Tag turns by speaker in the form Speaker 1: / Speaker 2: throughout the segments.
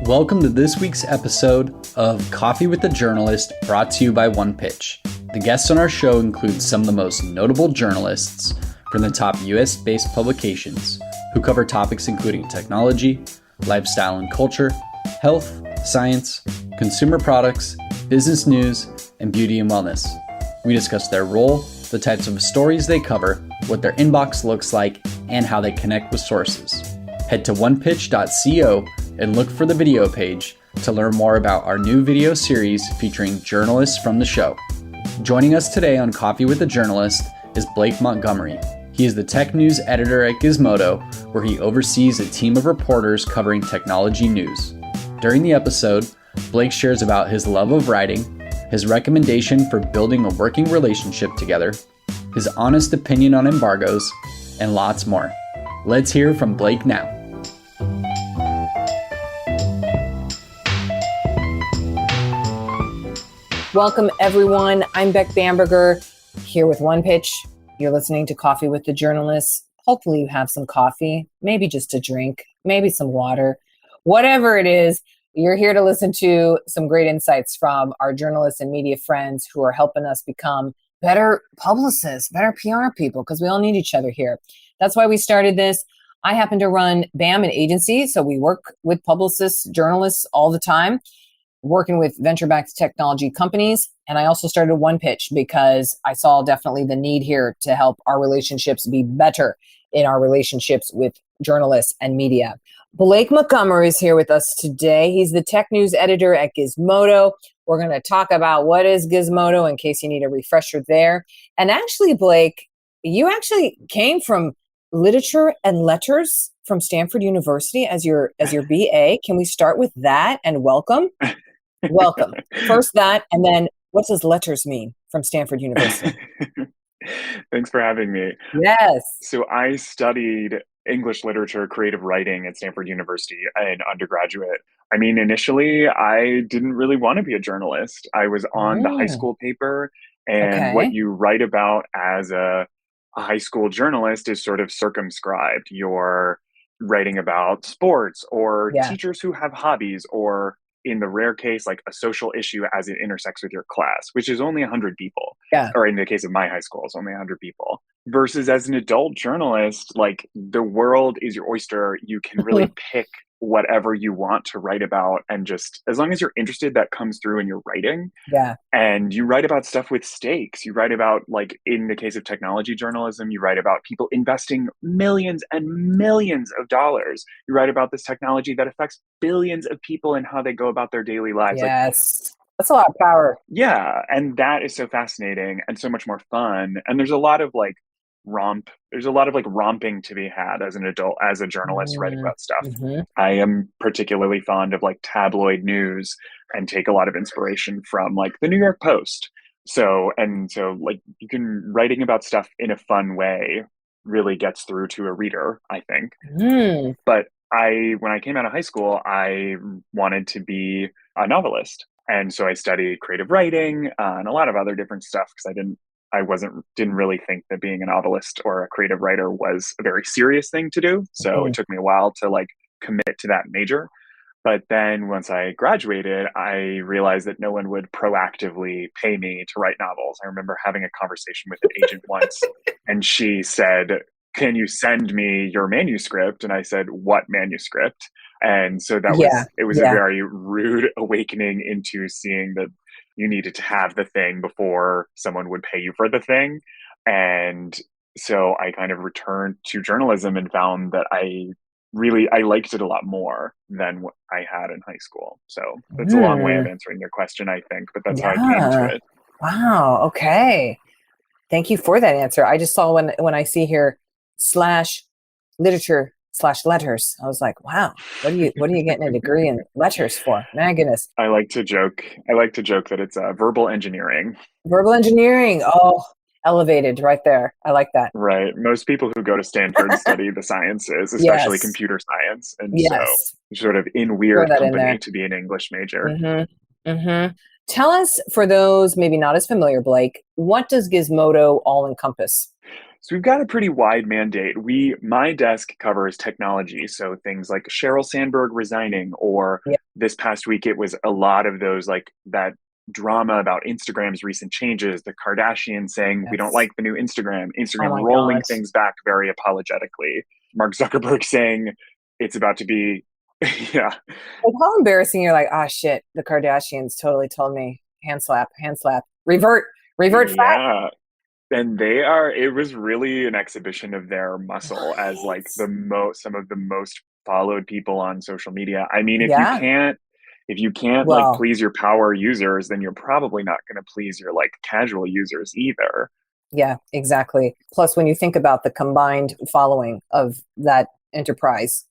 Speaker 1: Welcome to this week's episode of Coffee with the Journalist, brought to you by OnePitch. The guests on our show include some of the most notable journalists from the top US-based publications who cover topics including technology, lifestyle and culture, health, science, consumer products, business news, and beauty and wellness. We discuss their role, the types of stories they cover, what their inbox looks like, and how they connect with sources. Head to onepitch.co and look for the video page to learn more about our new video series featuring journalists from the show. Joining us today on Coffee with the Journalist is Blake Montgomery. He is the tech news editor at Gizmodo, where he oversees a team of reporters covering technology news. During the episode, Blake shares about his love of writing, his recommendation for building a working relationship together, his honest opinion on embargoes, and lots more. Let's hear from Blake now.
Speaker 2: Welcome, everyone. I'm Beck Bamberger here with OnePitch. You're listening to Coffee with the Journalist. Hopefully you have some coffee, maybe just a drink, maybe some water. Whatever it is, you're here to listen to some great insights from our journalists and media friends who are helping us become better publicists, better PR people, because we all need each other here. That's why we started this. I happen to run BAM, an agency, so we work with publicists, journalists all the time, working with venture-backed technology companies. And I also started OnePitch because I saw definitely the need here to help our relationships be better in our relationships with journalists and media. Blake Montgomery is here with us today. He's the tech news editor at Gizmodo. We're going to talk about what is Gizmodo in case you need a refresher there. And actually, Blake, you actually came from literature and letters from Stanford University as your BA. Can we start with that and welcome? Welcome. First that, and then what does letters mean from Stanford University?
Speaker 3: Thanks for having me.
Speaker 2: Yes.
Speaker 3: So I studied English literature, creative writing at Stanford University in undergraduate. I mean, initially, I didn't really want to be a journalist. I was on the high school paper, and what you write about as a high school journalist is sort of circumscribed. You're writing about sports or teachers who have hobbies, or in the rare case, like a social issue as it intersects with your class, which is only 100 people. Or in the case of my high school, it's only 100 people. Versus as an adult journalist, like the world is your oyster. You can really pick whatever you want to write about. And just as long as you're interested, that comes through in your writing. And you write about stuff with stakes. You write about, like in the case of technology journalism, you write about people investing millions and millions of dollars. You write about this technology that affects billions of people and how they go about their daily lives.
Speaker 2: Yes. That's a lot of power.
Speaker 3: Yeah. And that is so fascinating and so much more fun. And there's a lot of romping to be had as an adult, as a journalist writing about stuff. I am particularly fond of like tabloid news and take a lot of inspiration from like the New York Post. So like writing about stuff in a fun way really gets through to a reader, I think. But when I came out of high school, I wanted to be a novelist. And so I studied creative writing and a lot of other different stuff because didn't really think that being a novelist or a creative writer was a very serious thing to do. So it took me a while to like commit to that major. But then once I graduated, I realized that no one would proactively pay me to write novels. I remember having a conversation with an agent once, and she said, "Can you send me your manuscript?" And I said, "What manuscript?" And so it was a very rude awakening into seeing that you needed to have the thing before someone would pay you for the thing. And so I kind of returned to journalism and found that I liked it a lot more than what I had in high school. So that's a long way of answering your question, I think, but that's how I came to it.
Speaker 2: Wow. Okay. Thank you for that answer. I just saw when I see here /literature/letters, I was like, wow, what are you getting a degree in letters for? My goodness.
Speaker 3: I like to joke that it's verbal engineering.
Speaker 2: Verbal engineering. Oh, elevated right there. I like that.
Speaker 3: Right. Most people who go to Stanford study the sciences, especially computer science. And so sort of in weird company to be an English major.
Speaker 2: Tell us, for those maybe not as familiar, Blake, what does Gizmodo all encompass?
Speaker 3: So we've got a pretty wide mandate. My desk covers technology. So things like Sheryl Sandberg resigning or this past week, it was a lot of those, like that drama about Instagram's recent changes, the Kardashians saying we don't like the new Instagram,
Speaker 2: Oh
Speaker 3: Instagram
Speaker 2: my
Speaker 3: rolling
Speaker 2: gosh.
Speaker 3: things back very apologetically, Mark Zuckerberg saying it's about to be, yeah.
Speaker 2: Like, how embarrassing. You're like, ah, shit, the Kardashians totally told me, hand slap, revert fast.
Speaker 3: Yeah. And it was really an exhibition of their muscle as
Speaker 2: Right.
Speaker 3: like some of the most followed people on social media. I mean,
Speaker 2: Yeah.
Speaker 3: if you can't like
Speaker 2: Well,
Speaker 3: please your power users, then you're probably not going to please your like casual users either.
Speaker 2: yeah, exactly. Plus, when you think about the combined following of that enterprise,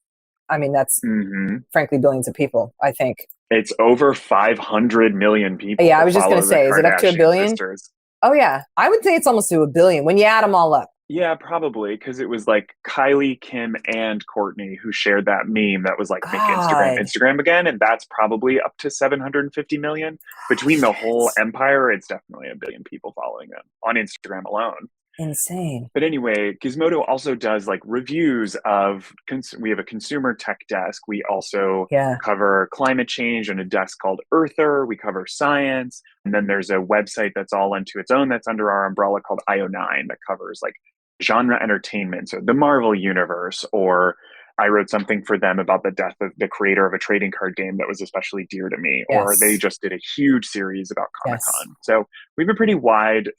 Speaker 2: I mean, that's
Speaker 3: Hmm.
Speaker 2: frankly billions of people, I think.
Speaker 3: It's over 500 million people
Speaker 2: Yeah, I was just going
Speaker 3: follow
Speaker 2: to
Speaker 3: the
Speaker 2: say, is it up to a
Speaker 3: Kardashian
Speaker 2: billion?
Speaker 3: sisters.
Speaker 2: Oh, yeah. I would say it's almost to a billion when you add them all up.
Speaker 3: Yeah, probably because it was like Kylie, Kim, and Courtney who shared that meme that was like "Make Instagram
Speaker 2: God.
Speaker 3: Instagram again," and that's probably up to 750 million between the whole
Speaker 2: Shit.
Speaker 3: empire. It's definitely a billion people following them on Instagram alone.
Speaker 2: Insane.
Speaker 3: But anyway, Gizmodo also does like reviews of. We have a consumer tech desk. We also
Speaker 2: Yeah.
Speaker 3: cover climate change on a desk called Earther. We cover science, and then there's a website that's all unto its own that's under our umbrella called IO9 that covers like genre entertainment, so the Marvel universe, or I wrote something for them about the death of the creator of a trading card game that was especially dear to me, or they
Speaker 2: Yes.
Speaker 3: just did a huge series about Comic
Speaker 2: Yes.
Speaker 3: Con. So we have a pretty wide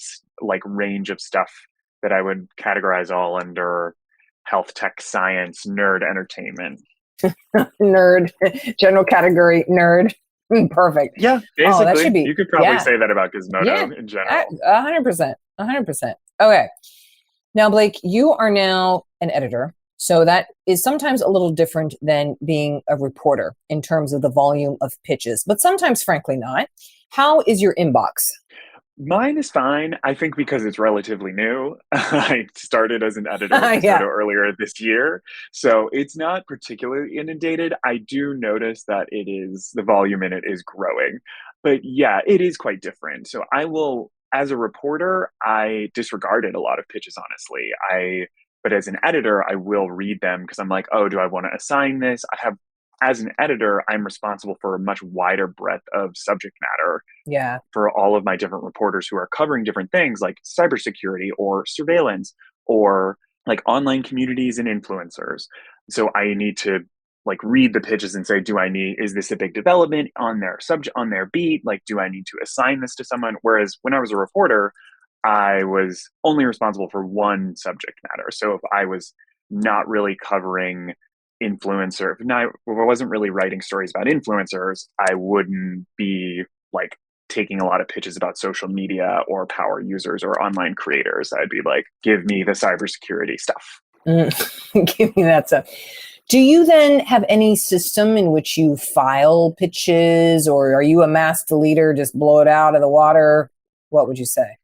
Speaker 3: like range of stuff that I would categorize all under health, tech, science, nerd entertainment.
Speaker 2: Nerd. General category nerd. Perfect.
Speaker 3: Yeah,
Speaker 2: Oh, that should
Speaker 3: basically.
Speaker 2: be,
Speaker 3: You could probably
Speaker 2: yeah.
Speaker 3: say that about
Speaker 2: Yeah.
Speaker 3: Gizmodo in general.
Speaker 2: 100%. 100%. Okay. Now, Blake, you are now an editor. So that is sometimes a little different than being a reporter in terms of the volume of pitches, but sometimes, frankly, not. How is your inbox?
Speaker 3: Mine is fine. I think because it's relatively new. I started as an editor at
Speaker 2: Yeah.
Speaker 3: Gizmodo earlier this year. So it's not particularly inundated. I do notice that the volume in it is growing. But yeah, it is quite different. So as a reporter, I disregarded a lot of pitches, honestly. But as an editor, I will read them because I'm like, oh, do I want to assign this? As an editor, I'm responsible for a much wider breadth of subject matter
Speaker 2: Yeah.
Speaker 3: for all of my different reporters who are covering different things like cybersecurity or surveillance or like online communities and influencers. So I need to like read the pitches and say, is this a big development on their subject, on their beat? Like, do I need to assign this to someone? Whereas when I was a reporter, I was only responsible for one subject matter. So if I was not really covering if I wasn't really writing stories about influencers, I wouldn't be like taking a lot of pitches about social media or power users or online creators. I'd be like, give me the cybersecurity stuff.
Speaker 2: Give me that stuff. Do you then have any system in which you file pitches, or are you a mass deleter, just blow it out of the water? What would you say?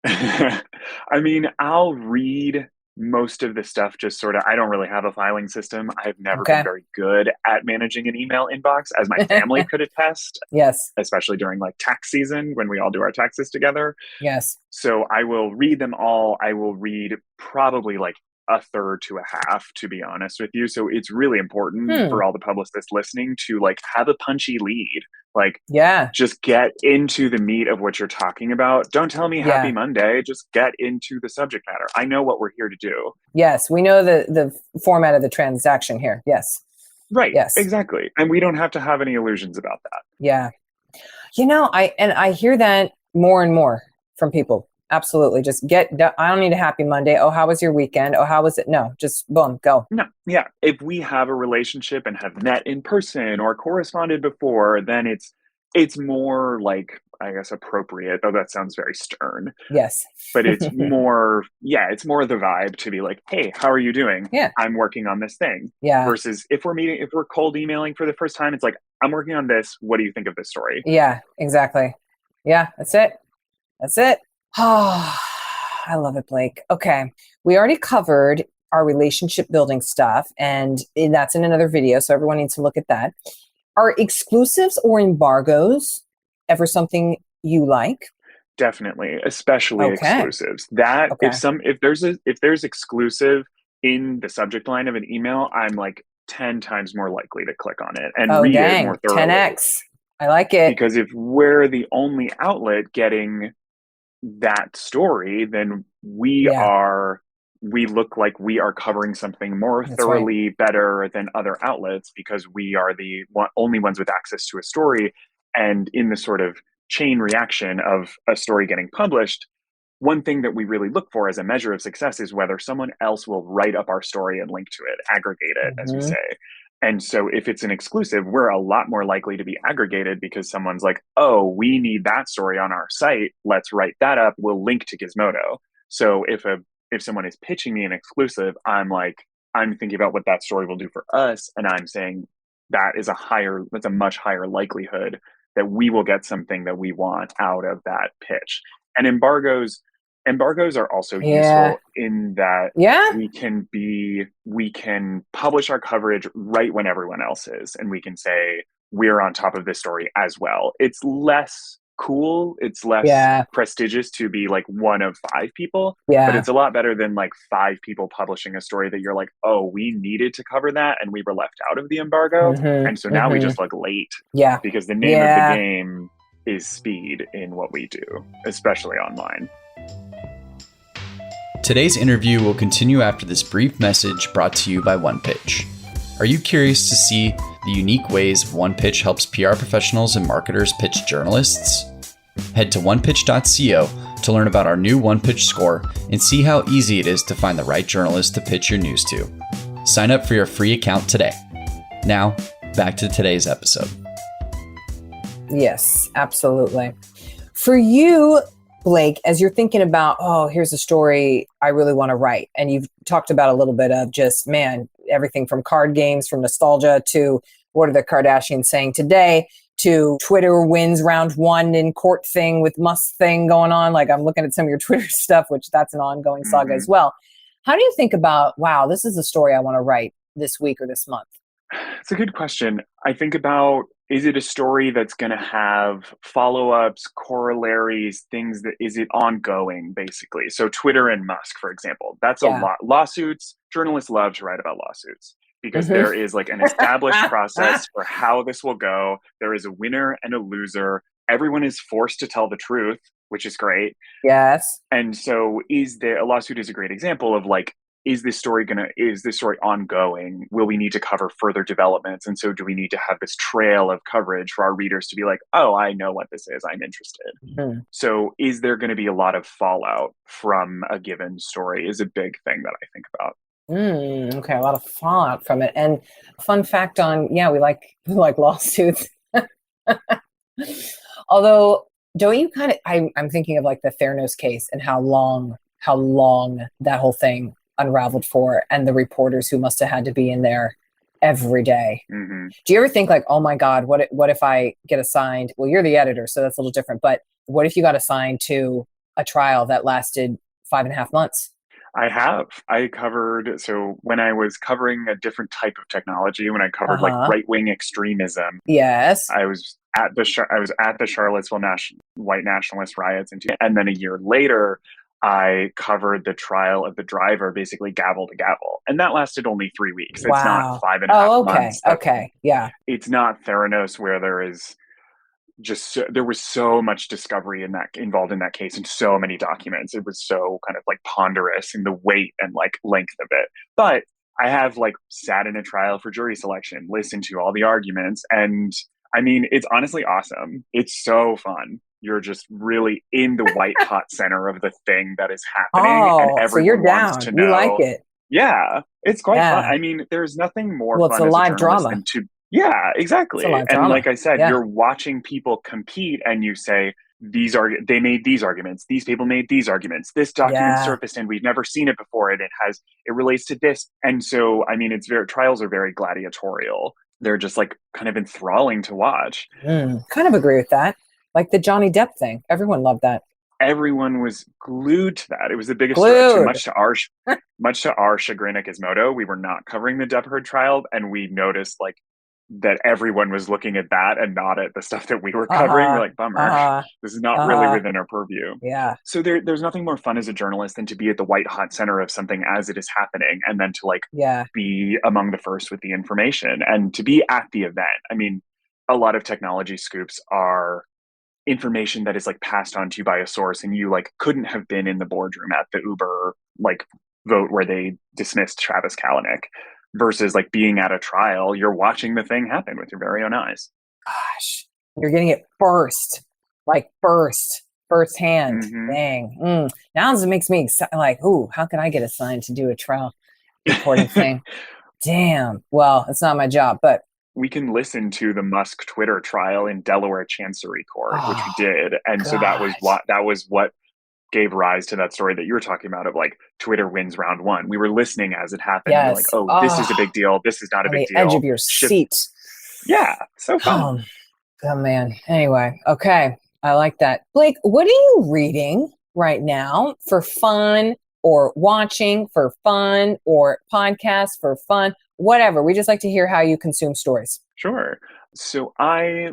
Speaker 3: I mean, I'll read most of the stuff just sort of. I don't really have a filing system. I've never been
Speaker 2: Okay.
Speaker 3: very good at managing an email inbox, as my family could attest,
Speaker 2: Yes.
Speaker 3: especially during like tax season when we all do our taxes together.
Speaker 2: Yes.
Speaker 3: So I will read them all. I will read probably like a third to a half, to be honest with you. So it's really important for all the publicists listening to like have a punchy lead. Like,
Speaker 2: Yeah.
Speaker 3: just get into the meat of what you're talking about. Don't tell me happy
Speaker 2: Yeah.
Speaker 3: Monday. Just get into the subject matter. I know what we're here to do.
Speaker 2: Yes. We know the format of the transaction here. Yes.
Speaker 3: Right.
Speaker 2: Yes.
Speaker 3: Exactly. And we don't have to have any illusions about that.
Speaker 2: Yeah. I hear that more and more from people. Absolutely. I don't need a happy Monday. Oh, how was your weekend? Oh, how was it? No, just boom, go.
Speaker 3: No, yeah. If we have a relationship and have met in person or corresponded before, then it's more like, I guess, appropriate, though that sounds very stern.
Speaker 2: Yes.
Speaker 3: But it's more the vibe to be like, hey, how are you doing?
Speaker 2: Yeah.
Speaker 3: I'm working on this thing.
Speaker 2: Yeah.
Speaker 3: Versus if we're cold emailing for the first time, it's like, I'm working on this. What do you think of this story?
Speaker 2: Yeah, exactly. Yeah, that's it. That's it. Oh, I love it, Blake. Okay. We already covered our relationship building stuff, and that's in another video, so everyone needs to look at that. Are exclusives or embargoes ever something you like?
Speaker 3: Definitely, especially exclusives. That if there's exclusive in the subject line of an email, I'm like 10 times more likely to click on it and
Speaker 2: Oh,
Speaker 3: read it
Speaker 2: dang.
Speaker 3: more thoroughly.
Speaker 2: 10x. I like it.
Speaker 3: Because if we're the only outlet getting that story, then we look like we are covering something more thoroughly better than other outlets because we are the only ones with access to a story. And in the sort of chain reaction of a story getting published, one thing that we really look for as a measure of success is whether someone else will write up our story and link to it, aggregate it, as we say. And so if it's an exclusive, we're a lot more likely to be aggregated because someone's like, oh, we need that story on our site. Let's write that up. We'll link to Gizmodo. So if someone is pitching me an exclusive, I'm thinking about what that story will do for us. And I'm saying that's a much higher likelihood that we will get something that we want out of that pitch. And embargoes are also useful in that we can publish our coverage right when everyone else is, and we can say we're on top of this story as well. It's less cool, it's less prestigious to be like one of 5 people, but it's a lot better than like 5 people publishing a story that you're like, oh, we needed to cover that and we were left out of the embargo, and so now we just look late because the name of the game is speed in what we do, especially online.
Speaker 1: Today's interview will continue after this brief message brought to you by OnePitch. Are you curious to see the unique ways OnePitch helps PR professionals and marketers pitch journalists? Head to onepitch.co to learn about our new OnePitch score and see how easy it is to find the right journalist to pitch your news to. Sign up for your free account today. Now, back to today's episode.
Speaker 2: Yes, absolutely. For you, Blake, as you're thinking about, oh, here's a story I really want to write, and you've talked about a little bit of just, man, everything from card games, from nostalgia to what are the Kardashians saying today, to Twitter wins round 1 in court thing with Musk thing going on. Like, I'm looking at some of your Twitter stuff, which that's an ongoing saga as well. How do you think about, wow, this is a story I want to write this week or this month?
Speaker 3: It's a good question. I think about, is it a story that's going to have follow-ups, corollaries, things that, is it ongoing, basically? So Twitter and Musk, for example, that's a lot. Lawsuits, journalists love to write about lawsuits because there is like an established process for how this will go. There is a winner and a loser. Everyone is forced to tell the truth, which is great.
Speaker 2: Yes.
Speaker 3: And so a lawsuit is a great example of like, is this story ongoing? Will we need to cover further developments? And so do we need to have this trail of coverage for our readers to be like, oh, I know what this is, I'm interested. So is there going to be a lot of fallout from a given story is a big thing that I think about.
Speaker 2: Okay, a lot of fallout from it. And fun fact on, we like lawsuits. Although, don't you I'm thinking of like the Theranos case and how long that whole thing unraveled for, and the reporters who must have had to be in there every day. Do you ever think like, oh my God, what if I get assigned? Well, you're the editor, so that's a little different. But what if you got assigned to a trial that lasted 5.5 months?
Speaker 3: I have. So when I was covering a different type of technology, when I covered like right-wing extremism, I was at the Charlottesville white nationalist riots, and then a year later, I covered the trial of the driver, basically gavel to gavel. And that lasted only 3 weeks. It's not 5.5 months.
Speaker 2: Okay. Yeah.
Speaker 3: It's not Theranos where there was so much discovery involved in that case and so many documents. It was so kind of like ponderous in the weight and like length of it. But I have like sat in a trial for jury selection, listened to all the arguments. And I mean, it's honestly awesome. It's so fun. You're just really in the white hot center of the thing that is happening, and everyone
Speaker 2: so you're down.
Speaker 3: wants to know.
Speaker 2: You like it?
Speaker 3: Yeah, it's quite fun. I mean, there's nothing more fun
Speaker 2: it's a
Speaker 3: as
Speaker 2: live
Speaker 3: a journalist
Speaker 2: drama.
Speaker 3: Yeah, exactly. And
Speaker 2: drama.
Speaker 3: like I said, you're watching people compete, and you say they made these arguments. These people made these arguments. This document surfaced, and we've never seen it before, and it relates to this. And so, I mean, trials are very gladiatorial. They're just like kind of enthralling to watch.
Speaker 2: Kind of agree with that. Like the Johnny Depp thing. Everyone loved that.
Speaker 3: Everyone was glued to that. It was the biggest story. Much to our chagrin at Gizmodo, we were not covering the Depp Heard trial, and we noticed like that everyone was looking at that and not at the stuff that we were covering. We're like, bummer. This is not really within our purview.
Speaker 2: Yeah.
Speaker 3: So there's nothing more fun as a journalist than to be at the white hot center of something as it is happening, and then to like be among the first with the information and to be at the event. I mean, a lot of technology scoops are information that is like passed on to you by a source, and you like couldn't have been in the boardroom at the Uber like vote where they dismissed Travis Kalanick, versus like being at a trial. You're watching the thing happen with your very own eyes.
Speaker 2: Gosh, you're getting it firsthand. Dang. Now it makes me excited. Like, ooh, how can I get assigned to do a trial reporting thing? Damn. Well, it's not my job, but
Speaker 3: we can listen to the Musk Twitter trial in Delaware Chancery Court, which we did. And so that was what gave rise to that story that you were talking about of like Twitter wins round one. We were listening as it happened. Yes. We're like, this is a big deal. This is not a big deal.
Speaker 2: Edge of your seat.
Speaker 3: Yeah. So fun.
Speaker 2: Oh man. Anyway. Okay. I like that. Blake, what are you reading right now for fun, or watching for fun, or podcasts for fun? Whatever. We just like to hear how you consume stories.
Speaker 3: Sure. So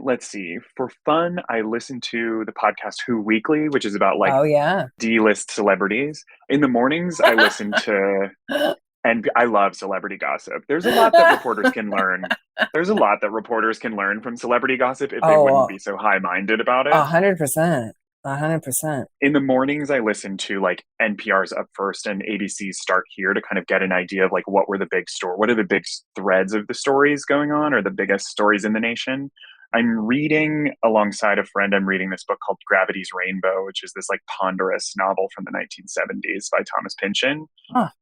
Speaker 3: let's see, for fun, I listen to the podcast Who Weekly, which is about like D-list celebrities. In the mornings, I listen to, and I love celebrity gossip. There's a lot that reporters can learn. There's a lot that reporters can learn from celebrity gossip if they wouldn't be so high-minded about it.
Speaker 2: 100%. 100%.
Speaker 3: In the mornings, I listen to like NPR's Up First and ABC's Start Here to kind of get an idea of like what are the big threads of the stories going on, or the biggest stories in the nation. I'm reading alongside a friend. I'm reading this book called Gravity's Rainbow, which is this like ponderous novel from the 1970s by Thomas Pynchon.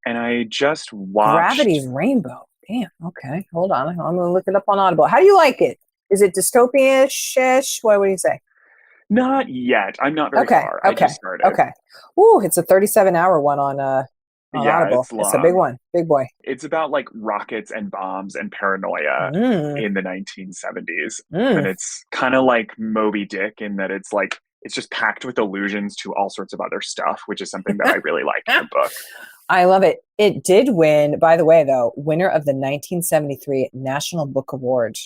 Speaker 3: And I just watched
Speaker 2: Gravity's Rainbow. Damn. Okay. Hold on. I'm going to look it up on Audible. How do you like it? Is it dystopian-ish? What would you say?
Speaker 3: Not yet. I'm not very far. I just started.
Speaker 2: Okay. Ooh, it's a 37-hour one on Audible. It's a big one. Big boy.
Speaker 3: It's about like rockets and bombs and paranoia in the 1970s. And it's kind of like Moby Dick in that it's just packed with allusions to all sorts of other stuff, which is something that I really like in the book.
Speaker 2: I love it. It did win, by the way, though, winner of the 1973 National Book Award.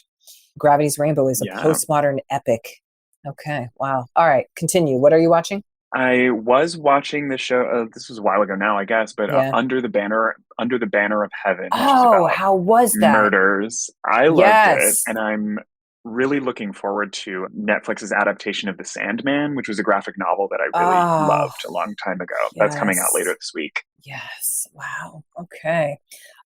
Speaker 2: Gravity's Rainbow is a postmodern epic. Okay. Wow. All right. Continue. What are you watching?
Speaker 3: I was watching the show. This was a while ago now, I guess, but Under the Banner of Heaven.
Speaker 2: Oh, how was that?
Speaker 3: Murders. I loved it, and I'm really looking forward to Netflix's adaptation of The Sandman, which was a graphic novel that I really loved a long time ago. That's coming out later this week.
Speaker 2: Yes. Wow. Okay.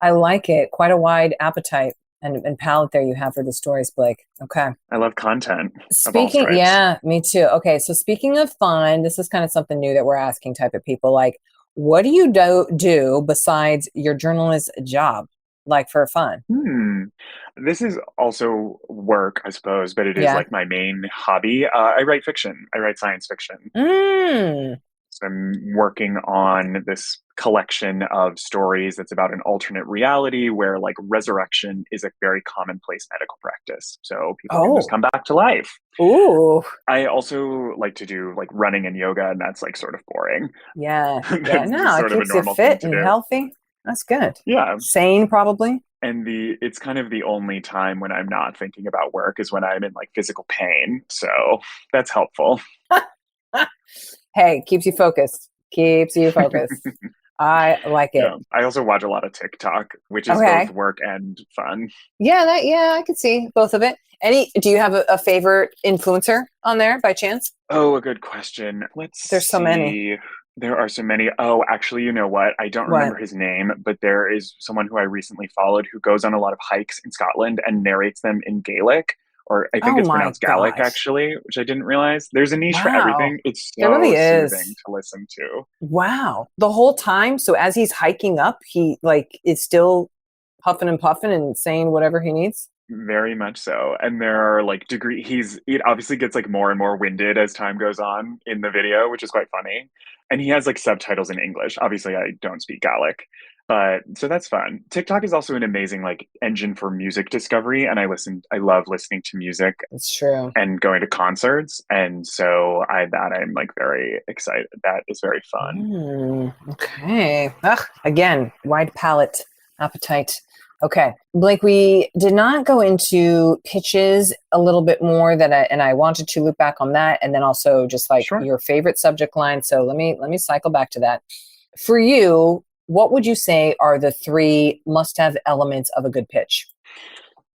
Speaker 2: I like it. Quite a wide appetite and palette there you have for the stories, Blake. Okay.
Speaker 3: I love content.
Speaker 2: Me too. Okay. So speaking of fun, this is kind of something new that we're asking type of people. Like, what do you do besides your journalist job? Like for fun?
Speaker 3: This is also work, I suppose, but it is like my main hobby. I write fiction. I write science fiction. So I'm working on this collection of stories that's about an alternate reality where like resurrection is a very commonplace medical practice. So people can just come back to life.
Speaker 2: Ooh.
Speaker 3: I also like to do like running and yoga, and that's like sort of boring.
Speaker 2: Yeah. No, it keeps you fit and healthy. That's good.
Speaker 3: Yeah.
Speaker 2: Sane, probably.
Speaker 3: And it's kind of the only time when I'm not thinking about work is when I'm in like physical pain. So that's helpful.
Speaker 2: Hey, keeps you focused. I like it.
Speaker 3: Yeah. I also watch a lot of TikTok, which is both work and fun.
Speaker 2: Yeah, I could see both of it. Do you have a favorite influencer on there by chance?
Speaker 3: Oh, a good question.
Speaker 2: There's so many.
Speaker 3: There are so many. Oh, actually, you know what? I don't remember his name, but there is someone who I recently followed who goes on a lot of hikes in Scotland and narrates them in Gaelic. Or I think it's pronounced Gaelic, actually, which I didn't realize. There's a niche for everything. It's so soothing to listen to.
Speaker 2: Wow. The whole time? So as he's hiking up, he is still huffing and puffing and saying whatever he needs?
Speaker 3: Very much so. And there are it obviously gets like more and more winded as time goes on in the video, which is quite funny. And he has like subtitles in English. Obviously, I don't speak Gaelic. But so that's fun. TikTok is also an amazing like engine for music discovery, and I love listening to music.
Speaker 2: It's true.
Speaker 3: And going to concerts, and so I'm like very excited. That is very fun.
Speaker 2: Okay. Again, wide palette, appetite. Okay. Blake, we did not go into pitches a little bit more and I wanted to loop back on that. And then also just like
Speaker 3: Sure.
Speaker 2: your favorite subject line. So let me cycle back to that. For you, what would you say are the 3 must-have elements of a good pitch?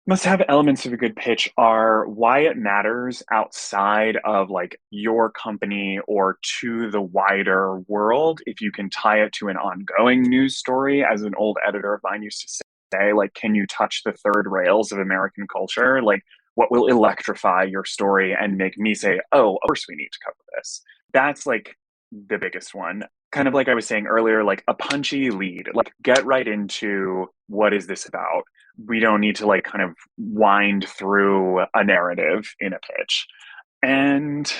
Speaker 3: Must-have elements of a good pitch are why it matters outside of like your company or to the wider world. If you can tie it to an ongoing news story, as an old editor of mine used to say, like, can you touch the third rails of American culture? Like, what will electrify your story and make me say, oh, of course we need to cover this? That's like the biggest one. Kind of like I was saying earlier, like a punchy lead, like get right into what is this about? We don't need to like kind of wind through a narrative in a pitch. And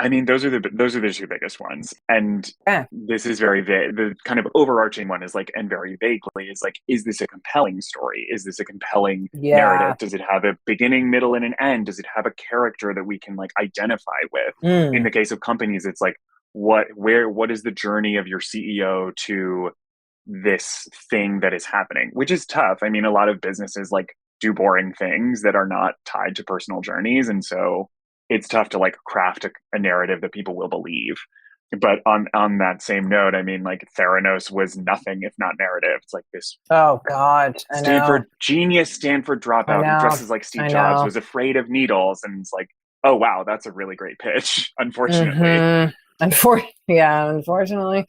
Speaker 3: I mean, those are the 2 biggest ones. And
Speaker 2: Yeah.
Speaker 3: this is very vague. The kind of overarching one is like, and very vaguely is like, is this a compelling story? Is this a compelling narrative? Does it have a beginning, middle, and an end? Does it have a character that we can like identify with? In the case of companies, it's like, what is the journey of your CEO to this thing that is happening, which is tough. I mean, a lot of businesses like do boring things that are not tied to personal journeys. And so it's tough to like craft a narrative that people will believe. But on that same note, I mean, like Theranos was nothing if not narrative. It's like this
Speaker 2: Oh God, I know.
Speaker 3: Stanford dropout who dresses like Steve Jobs was afraid of needles, and it's like, oh wow, that's a really great pitch. Unfortunately,
Speaker 2: Unfortunately.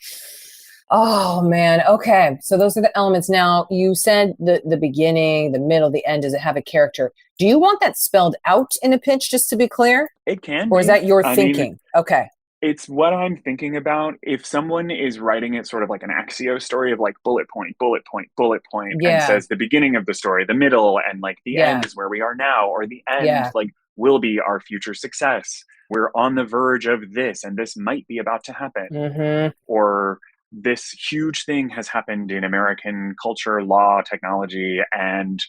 Speaker 2: Oh man. Okay. So those are the elements. Now you said the beginning, the middle, the end. Does it have a character? Do you want that spelled out in a pitch, just to be clear?
Speaker 3: it can
Speaker 2: Or is
Speaker 3: be.
Speaker 2: that your
Speaker 3: I
Speaker 2: thinking?
Speaker 3: mean,
Speaker 2: Okay.
Speaker 3: it's what I'm thinking about. If someone is writing it sort of like an Axio story of like bullet point, bullet point, bullet point, and
Speaker 2: Yeah.
Speaker 3: says the beginning of the story, the middle, and like the
Speaker 2: Yeah.
Speaker 3: end is where we are now, or the end
Speaker 2: Yeah.
Speaker 3: like will be our future success. We're on the verge of this, and this might be about to happen.
Speaker 2: Mm-hmm.
Speaker 3: Or this huge thing has happened in American culture, law, technology, and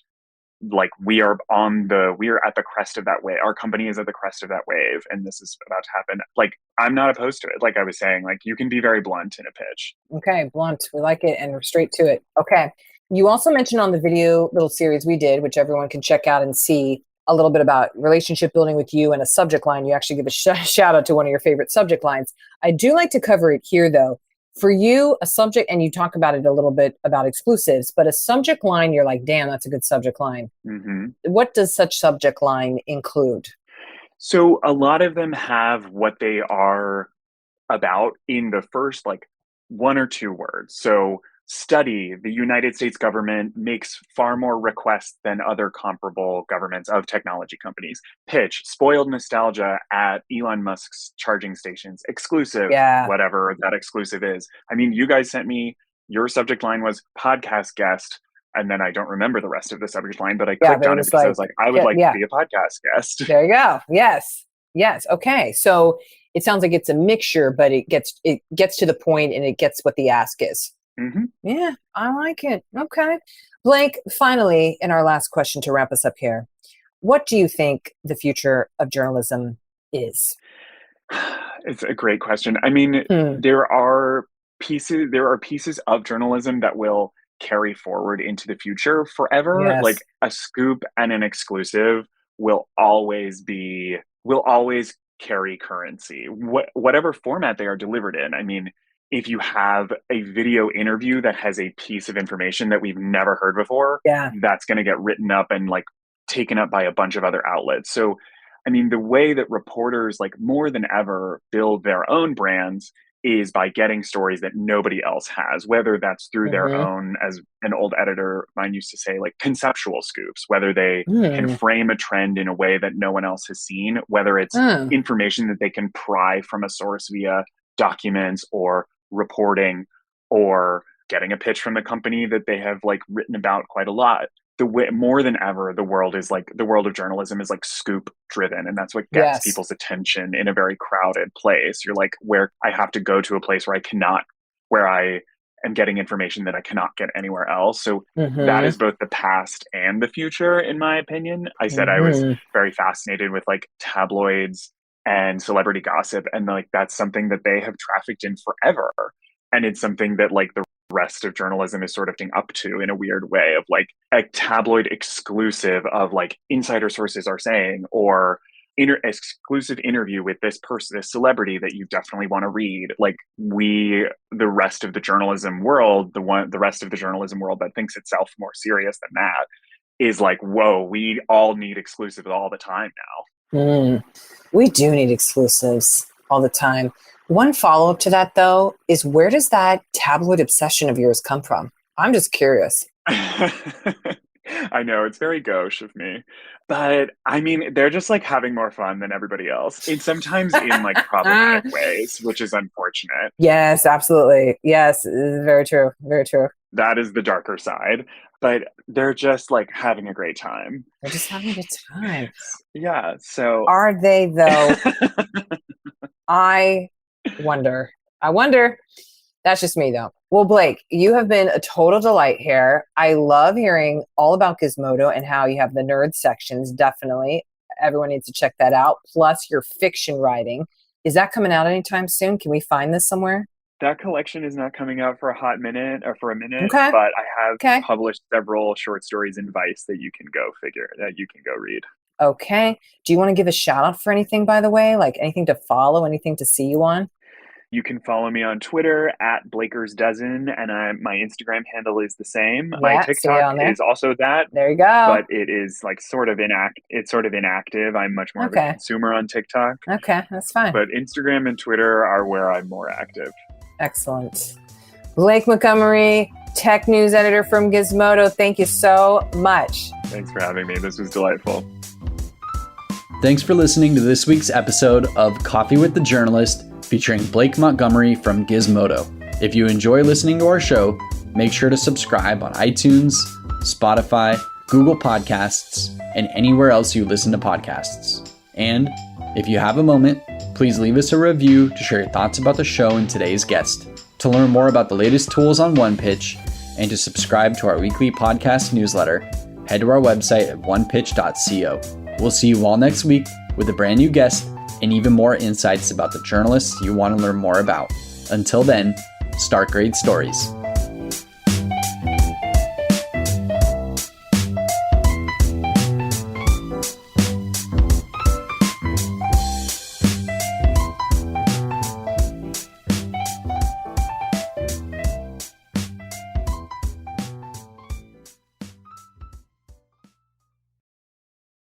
Speaker 3: like we are at the crest of that wave. Our company is at the crest of that wave, and this is about to happen. Like, I'm not opposed to it. Like I was saying, like you can be very blunt in a pitch.
Speaker 2: Okay. Blunt. We like it, and we're straight to it. Okay. You also mentioned on the video little series we did, which everyone can check out and see a little bit about relationship building with you and a subject line. You actually give a shout out to one of your favorite subject lines. I do like to cover it here though. For you, a subject, and you talk about it a little bit about exclusives, but a subject line, you're like, damn, that's a good subject line.
Speaker 3: Mm-hmm.
Speaker 2: What does such subject line include?
Speaker 3: So a lot of them have what they are about in the first like 1 or 2 words. So study, the United States government makes far more requests than other comparable governments of technology companies. Pitch, spoiled nostalgia at Elon Musk's charging stations. Exclusive,
Speaker 2: Yeah.
Speaker 3: whatever that exclusive is. I mean, you guys sent me, your subject line was podcast guest. And then I don't remember the rest of the subject line, but I clicked on it because I was like, I would like to be a podcast guest.
Speaker 2: There you go. Yes. Yes. Okay. So it sounds like it's a mixture, but it gets to the point and it gets what the ask is.
Speaker 3: Mm-hmm.
Speaker 2: Yeah, I like it. Okay. Blake, finally, in our last question to wrap us up here, what do you think the future of journalism is?
Speaker 3: It's a great question. I mean, there are pieces of journalism that will carry forward into the future forever.
Speaker 2: Yes.
Speaker 3: Like a scoop and an exclusive will always carry currency, whatever format they are delivered in. I mean, if you have a video interview that has a piece of information that we've never heard before, that's going to get written up and like taken up by a bunch of other outlets. So, I mean, the way that reporters like more than ever build their own brands is by getting stories that nobody else has, whether that's through their own, as an old editor of mine used to say, like conceptual scoops, whether they can frame a trend in a way that no one else has seen, whether it's information that they can pry from a source via documents or reporting, or getting a pitch from the company that they have like written about quite a lot. The way, more than ever, the world of journalism is like scoop driven, and that's what gets people's attention in a very crowded place. You're like, where I have to go to a place where I am getting information that I cannot get anywhere else. So that is both the past and the future, in my opinion. I said I was very fascinated with like tabloids and celebrity gossip, and like that's something that they have trafficked in forever, and it's something that like the rest of journalism is sort of up to in a weird way of like a tabloid exclusive of like insider sources are saying, or exclusive interview with this person, this celebrity that you definitely want to read. Like the rest of the journalism world, the rest of the journalism world that thinks itself more serious than that is like, whoa, we all need exclusives all the time now.
Speaker 2: We do need exclusives all the time. One follow-up to that, though, is where does that tabloid obsession of yours come from? I'm just curious.
Speaker 3: I know, it's very gauche of me. But I mean, they're just like having more fun than everybody else. And sometimes in like problematic ways, which is unfortunate.
Speaker 2: Yes, absolutely. Yes, very true. Very true.
Speaker 3: That is the darker side. But they're just like having a great time.
Speaker 2: They're just having a good time.
Speaker 3: Yeah. So
Speaker 2: are they though? I wonder. That's just me though. Well, Blake, you have been a total delight here. I love hearing all about Gizmodo and how you have the nerd sections. Definitely. Everyone needs to check that out. Plus your fiction writing. Is that coming out anytime soon? Can we find this somewhere?
Speaker 3: That collection is not coming out for a minute,
Speaker 2: okay.
Speaker 3: But I have published several short stories in Vice that you can go read.
Speaker 2: Okay. Do you want to give a shout out for anything, by the way? Like anything to follow, anything to see you on?
Speaker 3: You can follow me on Twitter at BlakersDozen, and my Instagram handle is the same.
Speaker 2: Yeah,
Speaker 3: my TikTok is also that.
Speaker 2: There you go.
Speaker 3: But it is like sort of inactive. I'm much more of a consumer on TikTok.
Speaker 2: Okay, that's fine.
Speaker 3: But Instagram and Twitter are where I'm more active.
Speaker 2: Excellent. Blake Montgomery, tech news editor from Gizmodo. Thank you so much.
Speaker 3: Thanks for having me. This was delightful.
Speaker 1: Thanks for listening to this week's episode of Coffee with the Journalist, featuring Blake Montgomery from Gizmodo. If you enjoy listening to our show, make sure to subscribe on iTunes, Spotify, Google Podcasts, and anywhere else you listen to podcasts. And if you have a moment, please leave us a review to share your thoughts about the show and today's guest. To learn more about the latest tools on OnePitch and to subscribe to our weekly podcast newsletter, head to our website at onepitch.co. We'll see you all next week with a brand new guest and even more insights about the journalists you want to learn more about. Until then, start great stories.